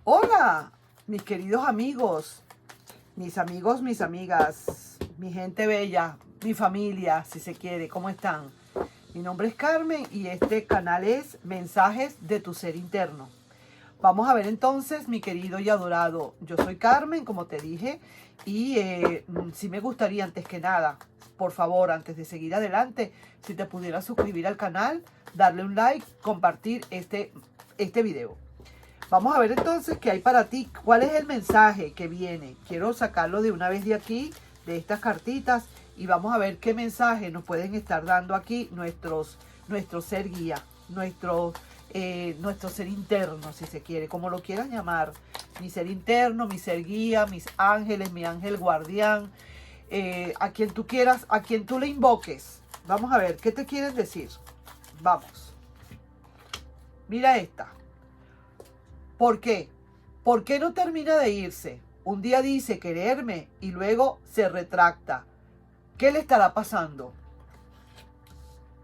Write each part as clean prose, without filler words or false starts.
Hola, mis queridos amigos, mis amigas, mi gente bella, mi familia, si se quiere, ¿cómo están? Mi nombre es Carmen y este canal es Mensajes de tu Ser Interno. Vamos a ver entonces, mi querido y adorado, yo soy Carmen, como te dije, y sí me gustaría antes que nada, por favor, antes de seguir adelante, si te pudieras suscribir al canal, darle un like, compartir este video. Vamos a ver entonces qué hay para ti, cuál es el mensaje que viene. Quiero sacarlo de una vez de aquí, de estas cartitas, y vamos a ver qué mensaje nos pueden estar dando aquí nuestro ser guía, nuestro ser interno, si se quiere, como lo quieras llamar. Mi ser interno, mi ser guía, mis ángeles, mi ángel guardián, a quien tú quieras, a quien tú le invoques. Vamos a ver, ¿qué te quieren decir? Vamos. Mira esta. ¿Por qué? ¿Por qué no termina de irse? Un día dice quererme y luego se retracta. ¿Qué le estará pasando?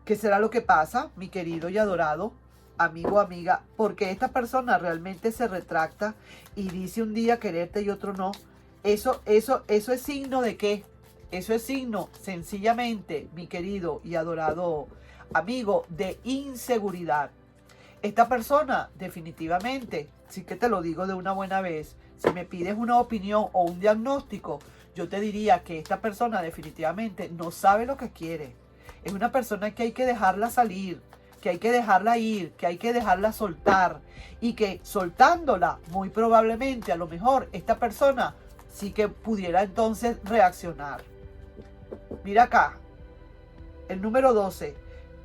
¿Qué será lo que pasa, mi querido y adorado amigo o amiga? Porque esta persona realmente se retracta y dice un día quererte y otro no. Eso es signo de qué? Eso es signo, sencillamente, mi querido y adorado amigo, de inseguridad. Esta persona definitivamente, sí que te lo digo de una buena vez, si me pides una opinión o un diagnóstico, yo te diría que esta persona definitivamente no sabe lo que quiere. Es una persona que hay que dejarla salir, que hay que dejarla ir, que hay que dejarla soltar y que soltándola, muy probablemente, a lo mejor, esta persona sí que pudiera entonces reaccionar. Mira acá, el número 12.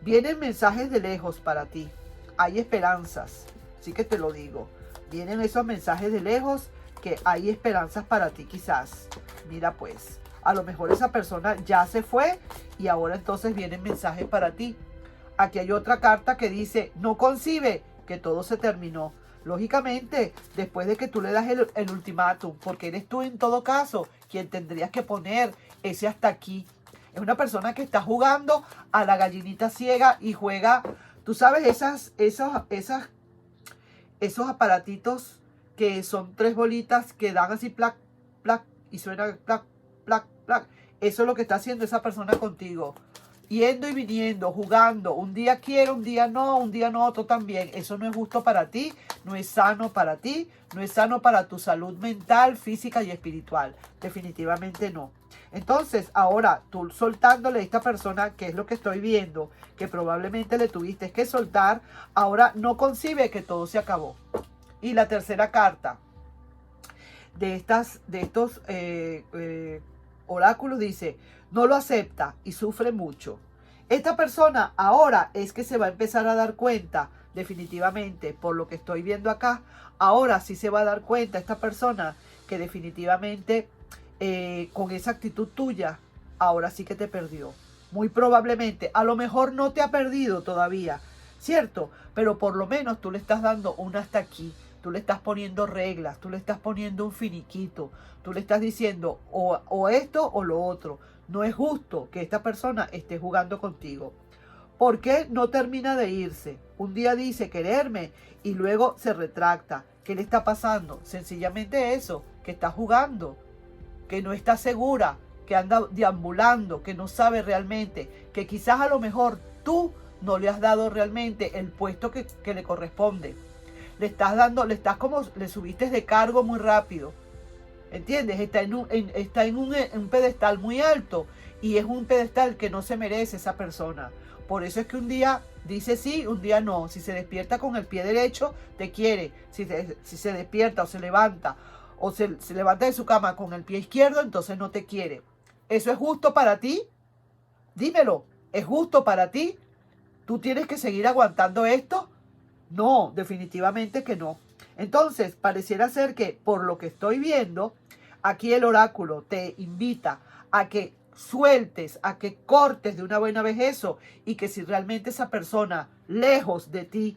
Vienen mensajes de lejos para ti. Hay esperanzas, sí que te lo digo. Vienen esos mensajes de lejos que hay esperanzas para ti quizás. Mira pues, a lo mejor esa persona ya se fue y ahora entonces vienen mensajes para ti. Aquí hay otra carta que dice, no concibe que todo se terminó. Lógicamente, después de que tú le das el ultimátum, porque eres tú en todo caso quien tendrías que poner ese hasta aquí. Es una persona que está jugando a la gallinita ciega y juega, tú sabes, esos aparatitos que son tres bolitas que dan así plac, plac y suena plac, plac, plac. Eso es lo que está haciendo esa persona contigo. Yendo y viniendo, jugando. Un día quiero, un día no otro también. Eso no es justo para ti, no es sano para ti, no es sano para tu salud mental, física y espiritual. Definitivamente no. Entonces, ahora tú soltándole a esta persona, que es lo que estoy viendo, que probablemente le tuviste que soltar, ahora no concibe que todo se acabó. Y la tercera carta de estos oráculos dice, no lo acepta y sufre mucho. Esta persona ahora es que se va a empezar a dar cuenta, definitivamente, por lo que estoy viendo acá, ahora sí se va a dar cuenta esta persona que definitivamente con esa actitud tuya, ahora sí que te perdió. Muy probablemente, a lo mejor no te ha perdido todavía, ¿cierto? Pero por lo menos tú le estás dando un hasta aquí. Tú le estás poniendo reglas, tú le estás poniendo un finiquito, tú le estás diciendo o esto o lo otro. No es justo que esta persona esté jugando contigo. ¿Por qué no termina de irse? Un día dice quererme y luego se retracta. ¿Qué le está pasando? Sencillamente eso, que está jugando, que no está segura, que anda deambulando, que no sabe realmente, que quizás a lo mejor tú no le has dado realmente el puesto que le corresponde. Le subiste de cargo muy rápido. ¿Entiendes? Está en un pedestal muy alto y es un pedestal que no se merece esa persona. Por eso es que un día dice sí, un día no. Si se despierta con el pie derecho, te quiere. Si se despierta o se levanta se levanta de su cama con el pie izquierdo, entonces no te quiere. ¿Eso es justo para ti? Dímelo. ¿Es justo para ti? ¿Tú tienes que seguir aguantando esto? No, definitivamente que no. Entonces, pareciera ser que, por lo que estoy viendo, aquí el oráculo te invita a que sueltes, a que cortes de una buena vez eso y que si realmente esa persona lejos de ti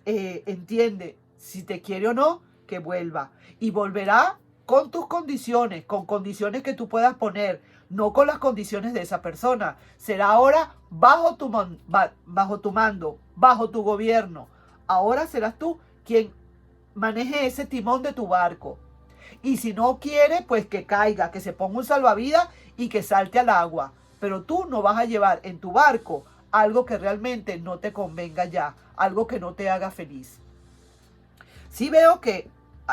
entiende si te quiere o no, que vuelva. Y volverá con tus condiciones, con condiciones que tú puedas poner, no con las condiciones de esa persona. Será ahora bajo tu mando, bajo tu gobierno. Ahora serás tú quien maneje ese timón de tu barco. Y si no quiere, pues que caiga, que se ponga un salvavidas y que salte al agua. Pero tú no vas a llevar en tu barco algo que realmente no te convenga ya, algo que no te haga feliz. Sí veo que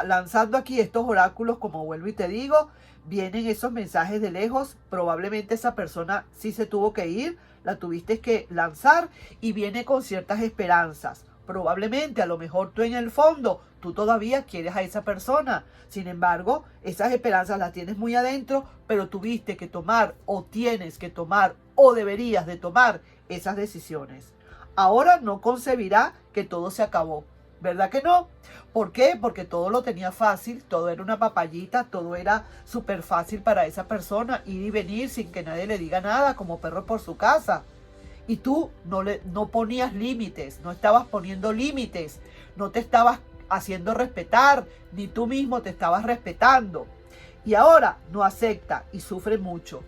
lanzando aquí estos oráculos, como vuelvo y te digo, vienen esos mensajes de lejos. Probablemente esa persona sí se tuvo que ir, la tuviste que lanzar y viene con ciertas esperanzas. Probablemente, a lo mejor tú en el fondo, tú todavía quieres a esa persona. Sin embargo, esas esperanzas las tienes muy adentro, pero tuviste que tomar o tienes que tomar o deberías de tomar esas decisiones. Ahora no concebirá que todo se acabó. ¿Verdad que no? ¿Por qué? Porque todo lo tenía fácil, todo era una papayita, todo era súper fácil para esa persona, ir y venir sin que nadie le diga nada, como perro por su casa. Y tú no ponías límites, no estabas poniendo límites, no te estabas haciendo respetar, ni tú mismo te estabas respetando. Y ahora no acepta y sufre mucho.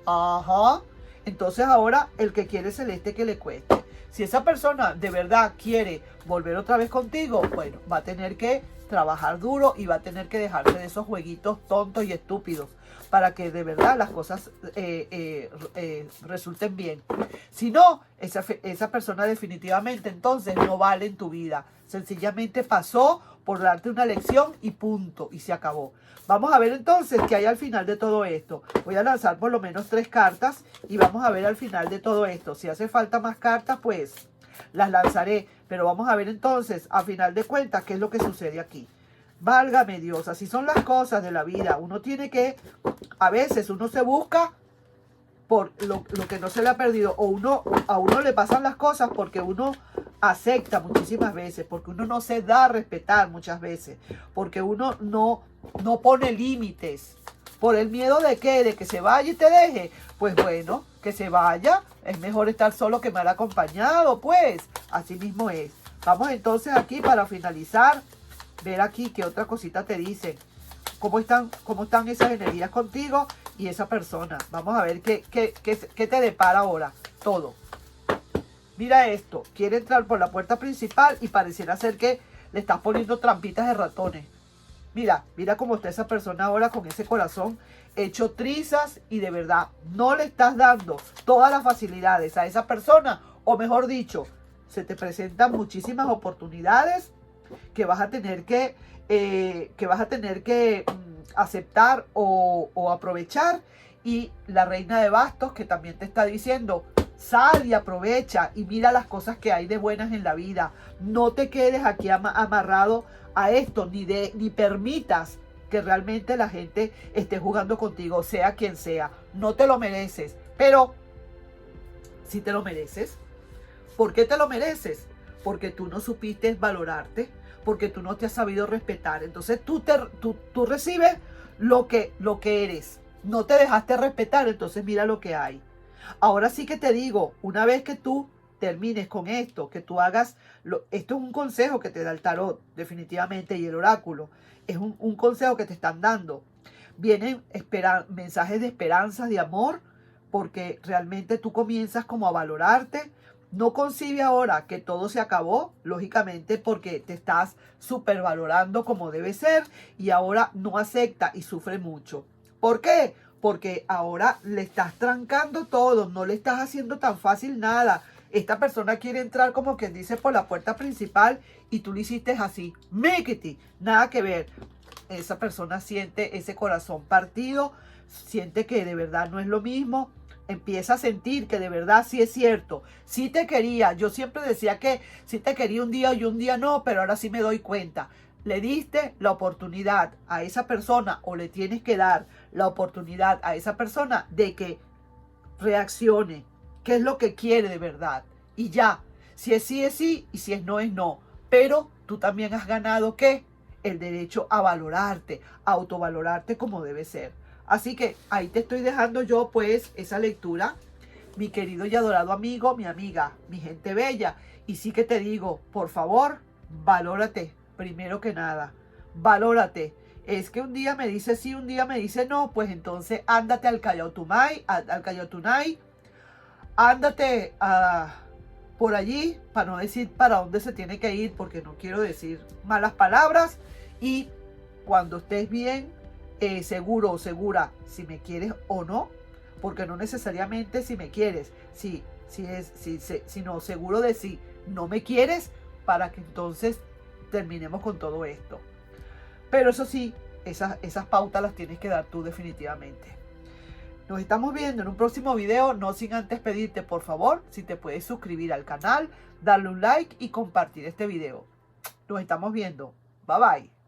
Ajá. Entonces ahora el que quiere celeste que le cueste. Si esa persona de verdad quiere volver otra vez contigo, bueno, va a tener que trabajar duro y va a tener que dejarse de esos jueguitos tontos y estúpidos para que de verdad las cosas resulten bien. Si no, esa persona definitivamente entonces no vale en tu vida. Sencillamente pasó por darte una lección y punto, y se acabó. Vamos a ver entonces qué hay al final de todo esto. Voy a lanzar por lo menos 3 cartas y vamos a ver al final de todo esto. Si hace falta más cartas, pues las lanzaré. Pero vamos a ver entonces, a final de cuentas, qué es lo que sucede aquí. Válgame Dios, así son las cosas de la vida. Uno tiene que, a veces uno se busca por lo que no se le ha perdido, o a uno le pasan las cosas porque uno acepta muchísimas veces, porque uno no se da a respetar muchas veces, porque uno no pone límites, por el miedo de que se vaya y te deje. Pues bueno, que se vaya, es mejor estar solo que mal acompañado, pues así mismo es. Vamos entonces aquí para finalizar, ver aquí qué otra cosita te dicen. ¿Cómo están esas energías contigo y esa persona? Vamos a ver qué te depara ahora. Todo. Mira esto. Quiere entrar por la puerta principal y pareciera ser que le estás poniendo trampitas de ratones. Mira cómo está esa persona ahora con ese corazón hecho trizas y de verdad no le estás dando todas las facilidades a esa persona. O mejor dicho, se te presentan muchísimas oportunidades que vas a tener que aceptar o aprovechar. Y la reina de bastos que también te está diciendo, sal y aprovecha y mira las cosas que hay de buenas en la vida. No te quedes aquí amarrado a esto, ni permitas que realmente la gente esté jugando contigo, sea quien sea. No te lo mereces, pero si te lo mereces. ¿Por qué te lo mereces? Porque tú no supiste valorarte, porque tú no te has sabido respetar. Entonces tú recibes lo que eres. No te dejaste respetar, entonces mira lo que hay. Ahora sí que te digo, una vez que tú termines con esto, que tú hagas, esto es un consejo que te da el tarot, definitivamente, y el oráculo. Es un consejo que te están dando. Vienen mensajes de esperanza, de amor, porque realmente tú comienzas como a valorarte. No concibe ahora que todo se acabó, lógicamente, porque te estás supervalorando como debe ser y ahora no acepta y sufre mucho. ¿Por qué? Porque ahora le estás trancando todo, no le estás haciendo tan fácil nada. Esta persona quiere entrar como quien dice por la puerta principal y tú le hiciste así, méquete, nada que ver. Esa persona siente ese corazón partido, siente que de verdad no es lo mismo. Empieza a sentir que de verdad sí es cierto, sí te quería. Yo siempre decía que sí te quería un día y un día no, pero ahora sí me doy cuenta. Le diste la oportunidad a esa persona, o le tienes que dar la oportunidad a esa persona de que reaccione, qué es lo que quiere de verdad. Y ya, si es sí y si es no. Pero tú también has ganado, ¿qué? El derecho a valorarte, a autovalorarte como debe ser. Así que ahí te estoy dejando yo pues esa lectura, mi querido y adorado amigo, mi amiga, mi gente bella. Y sí que te digo, por favor, valórate primero que nada. Valórate. Es que un día me dice sí, un día me dice no, pues entonces ándate al Cayotunay, ándate por allí, para no decir para dónde se tiene que ir, porque no quiero decir malas palabras. Y cuando estés bien, seguro o segura si me quieres o no, porque no necesariamente si me quieres, sino seguro de si no me quieres, para que entonces terminemos con todo esto. Pero eso sí, esas pautas las tienes que dar tú definitivamente. Nos estamos viendo en un próximo video, no sin antes pedirte por favor si te puedes suscribir al canal, darle un like y compartir este video. Nos estamos viendo. Bye bye.